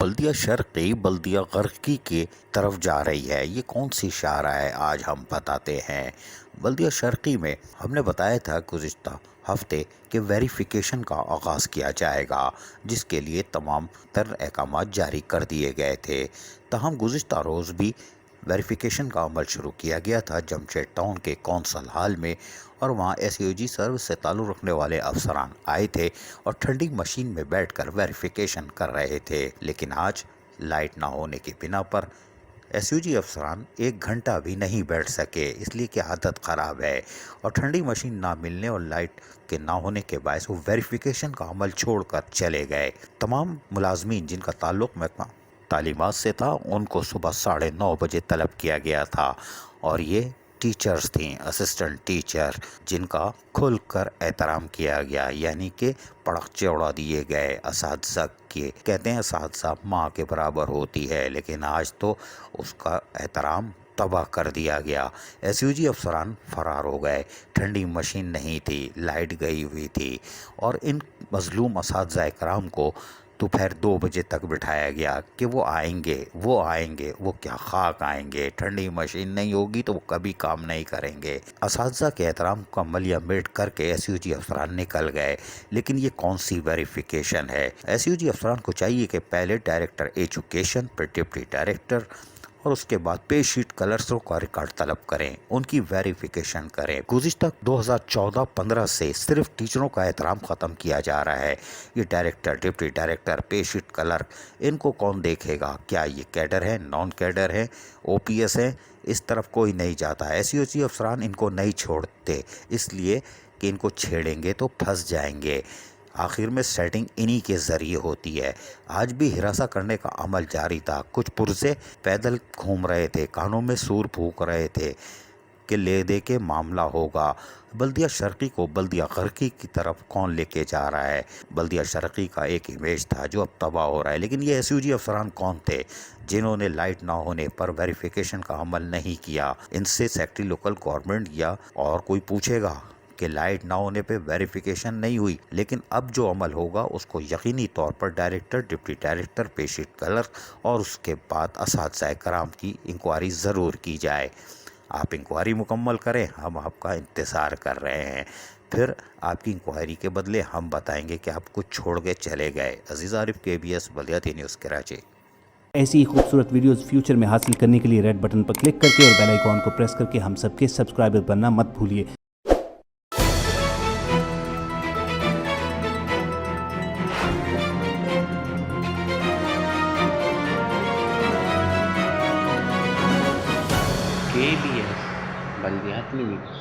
بلدیہ شرقی بلدیہ غرقی کی طرف جا رہی ہے۔ یہ کون سی شاہراہ ہے آج ہم بتاتے ہیں۔ بلدیہ شرقی میں ہم نے بتایا تھا گزشتہ ہفتے کہ ویریفیکیشن کا آغاز کیا جائے گا، جس کے لیے تمام تر احکامات جاری کر دیے گئے تھے۔ تاہم گزشتہ روز بھی ویریفیکیشن کا عمل شروع کیا گیا تھا جمشید ٹاؤن کے کونسل ہال میں، اور وہاں ایس او جی سروس سے تعلق رکھنے والے افسران آئے تھے اور ٹھنڈی مشین میں بیٹھ کر ویریفیکیشن کر رہے تھے۔ لیکن آج لائٹ نہ ہونے کی بنا پر ایس او جی افسران 1 گھنٹہ بھی نہیں بیٹھ سکے، اس لیے کہ عادت خراب ہے، اور ٹھنڈی مشین نہ ملنے اور لائٹ کے نہ ہونے کے باعث وہ ویریفیکیشن کا عمل چھوڑ کر چلے گئے۔ تمام ملازمین جن کا تعلق محکمہ تعلیمات سے تھا ان کو صبح 9:30 بجے طلب کیا گیا تھا، اور یہ ٹیچرز تھیں، اسسٹنٹ ٹیچر، جن کا کھل کر احترام کیا گیا، یعنی کہ پڑخچے اڑا دیے گئے اساتذہ کے۔ کہتے ہیں اساتذہ ماں کے برابر ہوتی ہے، لیکن آج تو اس کا احترام تباہ کر دیا گیا۔ ایس او جی افسران فرار ہو گئے، ٹھنڈی مشین نہیں تھی، لائٹ گئی ہوئی تھی، اور ان مظلوم اساتذہ کرام کو دوپہر 2 بجے تک بٹھایا گیا کہ وہ آئیں گے، وہ کیا خاک آئیں گے، ٹھنڈی مشین نہیں ہوگی تو وہ کبھی کام نہیں کریں گے۔ اساتذہ کے احترام کا ملیہ میٹ کر کے ایس او جی افسران نکل گئے۔ لیکن یہ کون سی ویریفیکیشن ہے؟ ایس او جی افسران کو چاہیے کہ پہلے ڈائریکٹر ایجوکیشن، پھر ڈپٹی ڈائریکٹر، اور اس کے بعد پے شیٹ کلرسوں کا ریکارڈ طلب کریں، ان کی ویریفیکیشن کریں۔ گزشتہ 2014-15 سے صرف ٹیچروں کا احترام ختم کیا جا رہا ہے۔ یہ ڈائریکٹر، ڈپٹی ڈائریکٹر، پے شیٹ کلر، ان کو کون دیکھے گا؟ کیا یہ کیڈر ہیں، نان کیڈر ہیں، او پی ایس ہیں؟ اس طرف کوئی نہیں جاتا۔ ایس او جی افسران ان کو نہیں چھوڑتے، اس لیے کہ ان کو چھیڑیں گے تو پھنس جائیں گے۔ آخر میں سیٹنگ انہی کے ذریعے ہوتی ہے۔ آج بھی ہراساں کرنے کا عمل جاری تھا۔ کچھ پرزے پیدل گھوم رہے تھے، کانوں میں سور پھونک رہے تھے کہ لے دے کے معاملہ ہوگا۔ بلدیہ شرقی کو بلدیہ غرقی کی طرف کون لے کے جا رہا ہے؟ بلدیہ شرقی کا ایک امیج تھا جو اب تباہ ہو رہا ہے۔ لیکن یہ ایس او جی افسران کون تھے جنہوں نے لائٹ نہ ہونے پر ویریفیکیشن کا عمل نہیں کیا؟ ان سے سیکٹری لوکل گورنمنٹ یا اور کوئی پوچھے گا کہ لائٹ نہ ہونے پہ ویریفیکیشن نہیں ہوئی؟ لیکن اب جو عمل ہوگا اس کو یقینی طور پر ڈائریکٹر، ڈپٹی ڈائریکٹر، پے شیٹ کلر اور اس کے بعد اساتذہ کرام کی انکوائری ضرور کی جائے۔ آپ انکوائری مکمل کریں، ہم آپ کا انتظار کر رہے ہیں، پھر آپ کی انکوائری کے بدلے ہم بتائیں گے کہ آپ کچھ چھوڑ کے چلے گئے۔ عزیز عارف، KBS بلدیاتی نیوز کراچی۔ ایسی ہی خوبصورت ویڈیوز فیوچر میں حاصل کرنے کے لیے ریڈ بٹن پر کلک کر کے اور بیل آئیکن کو پریس کر کے ہم سب کے سبسکرائبر بننا مت بھولیے۔ KBS بلدیاتی نیوز۔